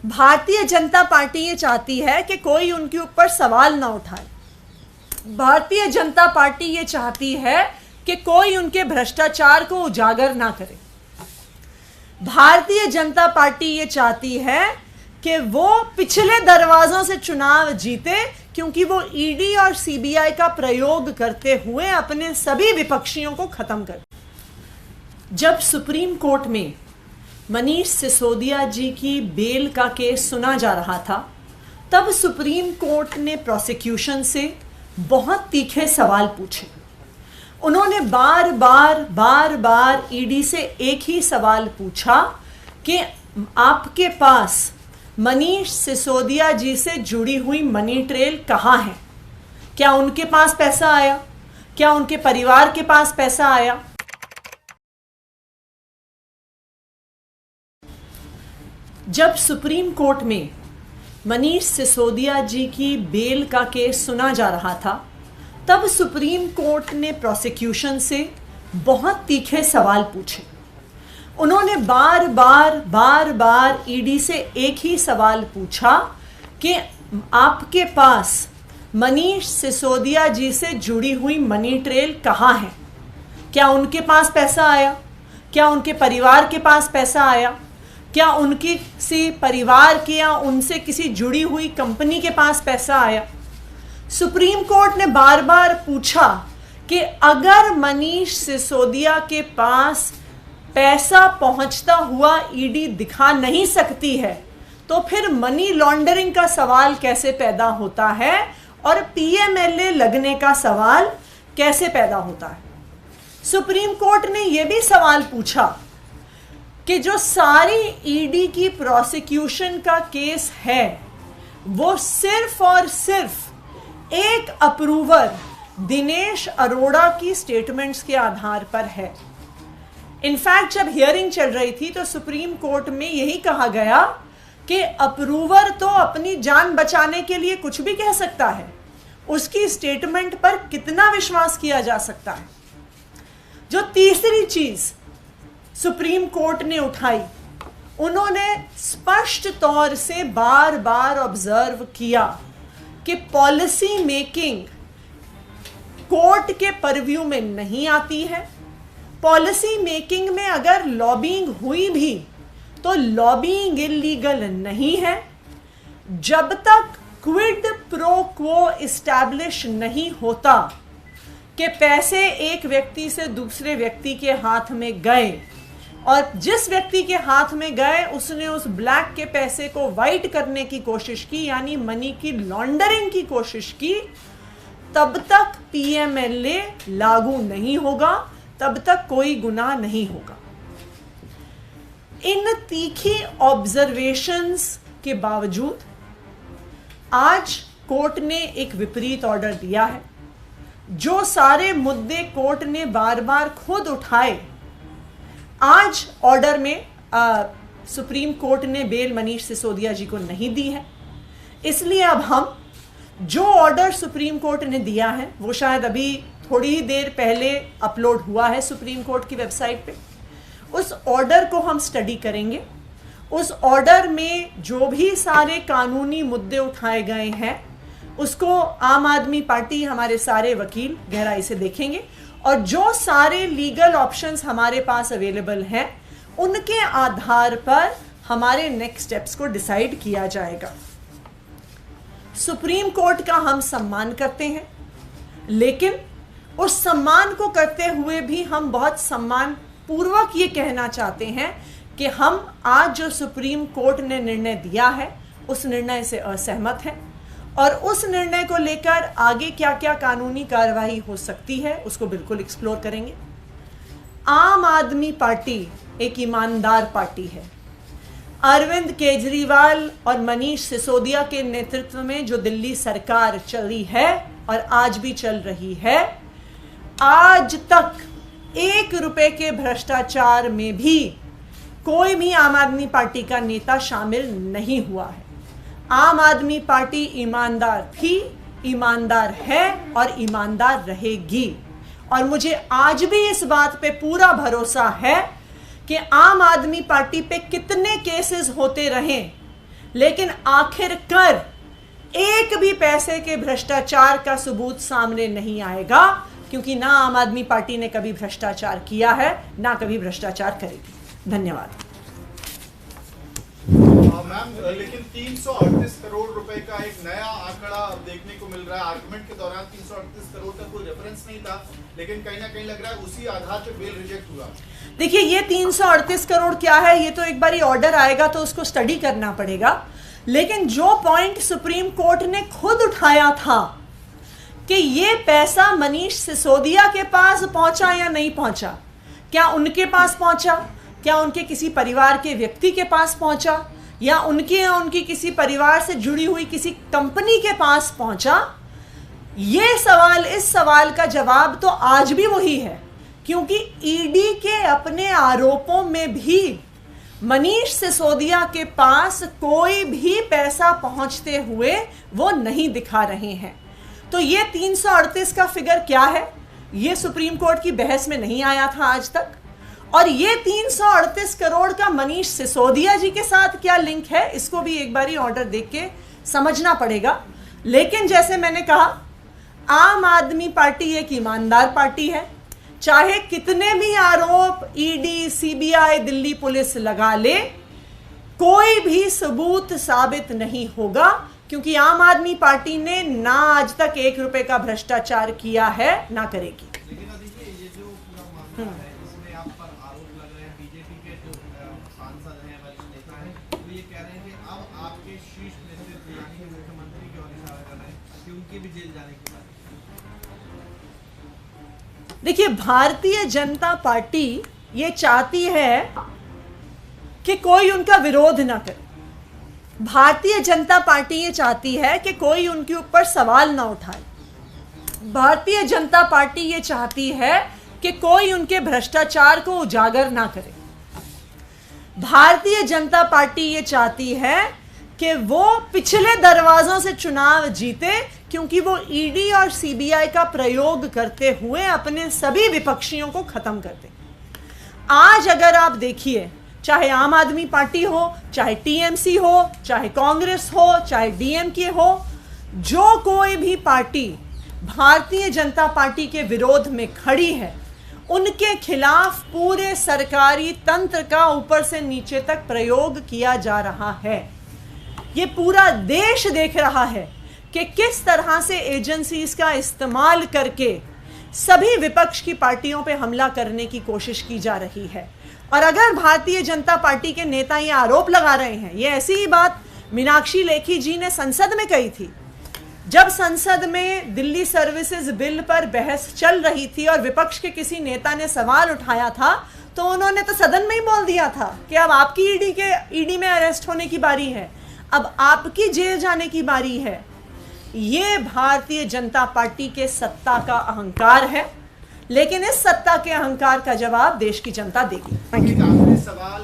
Bharatiya Janata party ये चाहती है कि कोई उनके ऊपर सवाल ना उठाए। भारतीय जनता पार्टी ये चाहती है कि कोई उनके भ्रष्टाचार को उजागर ना करे। भारतीय जनता पार्टी ये चाहती है कि वो पिछले दरवाजों से चुनाव जीते, क्योंकि वो ईडी और सीबीआई का प्रयोग करते हुए अपने सभी विपक्षियों को खत्म कर। जब सुप्रीम कोर्ट में मनीष सिसोदिया जी की बेल का केस सुना जा रहा था, तब सुप्रीम कोर्ट ने प्रोसिक्यूशन से बहुत तीखे सवाल पूछे। उन्होंने बार बार ईडी से एक ही सवाल पूछा कि आपके पास मनीष सिसोदिया जी से जुड़ी हुई मनी ट्रेल कहाँ है? क्या उनके पास पैसा आया? क्या उनके परिवार के पास पैसा आया? जब सुप्रीम कोर्ट में मनीष सिसोदिया जी की बेल का केस सुना जा रहा था, तब सुप्रीम कोर्ट ने प्रोसिक्यूशन से बहुत तीखे सवाल पूछे। उन्होंने बार बार ईडी से एक ही सवाल पूछा कि आपके पास मनीष सिसोदिया जी से जुड़ी हुई मनी ट्रेल कहाँ है? क्या उनके पास पैसा आया? क्या उनके परिवार के पास पैसा आया? क्या उनकी किसी परिवार के या उनसे किसी जुड़ी हुई कंपनी के पास पैसा आया? सुप्रीम कोर्ट ने बार बार पूछा कि अगर मनीष सिसोदिया के पास पैसा पहुंचता हुआ ईडी दिखा नहीं सकती है, तो फिर मनी लॉन्ड्रिंग का सवाल कैसे पैदा होता है और पीएमएलए लगने का सवाल कैसे पैदा होता है? सुप्रीम कोर्ट ने यह भी सवाल पूछा कि जो सारी ईडी की प्रोसिक्यूशन का केस है, वो सिर्फ और सिर्फ एक अप्रूवर दिनेश अरोड़ा की स्टेटमेंट्स के आधार पर है। इनफैक्ट जब हियरिंग चल रही थी तो सुप्रीम कोर्ट में यही कहा गया कि अप्रूवर तो अपनी जान बचाने के लिए कुछ भी कह सकता है, उसकी स्टेटमेंट पर कितना विश्वास किया जा सकता है। जो तीसरी चीज सुप्रीम कोर्ट ने उठाई, उन्होंने स्पष्ट तौर से बार बार ऑब्जर्व किया कि पॉलिसी मेकिंग कोर्ट के परव्यू में नहीं आती है। पॉलिसी मेकिंग में अगर लॉबिंग हुई भी तो लॉबिंग इलीगल नहीं है। जब तक क्विड प्रो क्वो इस्टेब्लिश नहीं होता कि पैसे एक व्यक्ति से दूसरे व्यक्ति के हाथ में गए और जिस व्यक्ति के हाथ में गए उसने उस ब्लैक के पैसे को वाइट करने की कोशिश की, यानी मनी की लॉन्ड्रिंग की कोशिश की, तब तक पीएमएलए लागू नहीं होगा, तब तक कोई गुनाह नहीं होगा। इन तीखी ऑब्जर्वेशंस के बावजूद आज कोर्ट ने एक विपरीत ऑर्डर दिया है। जो सारे मुद्दे कोर्ट ने बार बार खुद उठाए, आज ऑर्डर में सुप्रीम कोर्ट ने बेल मनीष सिसोदिया जी को नहीं दी है। इसलिए अब हम जो ऑर्डर सुप्रीम कोर्ट ने दिया है, वो शायद अभी थोड़ी ही देर पहले अपलोड हुआ है सुप्रीम कोर्ट की वेबसाइट पे, उस ऑर्डर को हम स्टडी करेंगे। उस ऑर्डर में जो भी सारे कानूनी मुद्दे उठाए गए हैं, उसको आम आदमी पार्टी, हमारे सारे वकील गहराई से देखेंगे और जो सारे लीगल ऑप्शंस हमारे पास अवेलेबल हैं, उनके आधार पर हमारे नेक्स्ट स्टेप्स को डिसाइड किया जाएगा। सुप्रीम कोर्ट का हम सम्मान करते हैं, लेकिन उस सम्मान को करते हुए भी हम बहुत सम्मान पूर्वक ये कहना चाहते हैं कि हम आज जो सुप्रीम कोर्ट ने निर्णय दिया है, उस निर्णय से असहमत हैं और उस निर्णय को लेकर आगे क्या क्या कानूनी कार्रवाई हो सकती है उसको बिल्कुल एक्सप्लोर करेंगे। आम आदमी पार्टी एक ईमानदार पार्टी है। अरविंद केजरीवाल और मनीष सिसोदिया के नेतृत्व में जो दिल्ली सरकार चली है और आज भी चल रही है, आज तक 1 रुपए के भ्रष्टाचार में भी कोई भी आम आदमी पार्टी का नेता शामिल नहीं हुआ है। आम आदमी पार्टी ईमानदार थी, ईमानदार है और ईमानदार रहेगी। और मुझे आज भी इस बात पे पूरा भरोसा है कि आम आदमी पार्टी पे कितने केसेस होते रहें, लेकिन आखिरकार एक भी पैसे के भ्रष्टाचार का सबूत सामने नहीं आएगा, क्योंकि ना आम आदमी पार्टी ने कभी भ्रष्टाचार किया है, ना कभी भ्रष्टाचार करेगी। धन्यवाद। मैम, लेकिन 338 करोड़ रुपए का एक नया आंकड़ा देखने को मिल रहा है। आर्गुमेंट के दौरान 338 करोड़ का कोई रेफरेंस नहीं था, लेकिन कहीं ना कहीं लग रहा है उसी आधार पे बेल रिजेक्ट हुआ। देखिए, ये 338 करोड़ क्या है, ये तो एक बारी ऑर्डर आएगा तो उसको स्टडी करना पड़ेगा। लेकिन जो पॉइंट सुप्रीम कोर्ट ने खुद उठाया था कि ये पैसा मनीष सिसोदिया के पास पहुंचा या नहीं पहुंचा, क्या उनके पास पहुंचा, क्या उनके किसी परिवार के व्यक्ति के पास पहुंचा, या उनकी किसी परिवार से जुड़ी हुई किसी कंपनी के पास पहुंचा, ये सवाल, इस सवाल का जवाब तो आज भी वही है, क्योंकि ईडी के अपने आरोपों में भी मनीष सिसोदिया के पास कोई भी पैसा पहुंचते हुए वो नहीं दिखा रहे हैं। तो ये 338 का फिगर क्या है, ये सुप्रीम कोर्ट की बहस में नहीं आया था आज तक। और ये 338 करोड़ का मनीष सिसोदिया जी के साथ क्या लिंक है, इसको भी एक बारी ऑर्डर देख के समझना पड़ेगा। लेकिन जैसे मैंने कहा, आम आदमी पार्टी एक ईमानदार पार्टी है। चाहे कितने भी आरोप ईडी, सीबीआई, दिल्ली पुलिस लगा ले, कोई भी सबूत साबित नहीं होगा, क्योंकि आम आदमी पार्टी ने ना आज तक 1 रुपए का भ्रष्टाचार किया है, ना करेगी। लेकिन देखिए, ये जो पूरा मामला है, इसमें आप पर आरोप लग रहे हैं। बीजेपी के जो सांसद हैं, वरिष्ठ नेता हैं, वो ये कह रहे हैं कि अब आपके शीर्ष नेतृत्व यानी कि मुख्यमंत्री की ओर इशारा कर रहे हैं कि उनकी भी जेल जाने की बात। देखिए, भारतीय जनता पार्टी ये चाहती है कि कोई उनका विरोध ना करे। भारतीय जनता पार्टी ये चाहती है कि कोई उनके ऊपर सवाल ना उठाए। भारतीय जनता पार्टी ये चाहती है कि कोई उनके भ्रष्टाचार को उजागर ना करे। भारतीय जनता पार्टी ये चाहती है कि वो पिछले दरवाजों से चुनाव जीते, क्योंकि वो ईडी और सीबीआई का प्रयोग करते हुए अपने सभी विपक्षियों को खत्म कर दे। आज अगर आप देखिए, चाहे आम आदमी पार्टी हो, चाहे टीएमसी हो, चाहे कांग्रेस हो, चाहे डीएमके हो, जो कोई भी पार्टी भारतीय जनता पार्टी के विरोध में खड़ी है, उनके खिलाफ पूरे सरकारी तंत्र का ऊपर से नीचे तक प्रयोग किया जा रहा है। ये पूरा देश देख रहा है कि किस तरह से एजेंसीज का इस्तेमाल करके सभी विपक्ष की पार्टियों पे हमला करने की कोशिश की जा रही है। और अगर भारतीय जनता पार्टी के नेता ये आरोप लगा रहे हैं, ये ऐसी ही बात मीनाक्षी लेखी जी ने संसद में कही थी। जब संसद में दिल्ली सर्विसेज बिल पर बहस चल रही थी और विपक्ष के किसी नेता ने सवाल उठाया था, तो उन्होंने तो सदन में ही बोल दिया था कि अब आपकी ईडी में अरेस्ट होने की बारी है, अब आपकी जेल जाने की बारी है। ये भारतीय जनता पार्टी के सत्ता का अहंकार है, लेकिन इस सत्ता के अहंकार का जवाब देश की जनता देगी। एक आखिरी सवाल,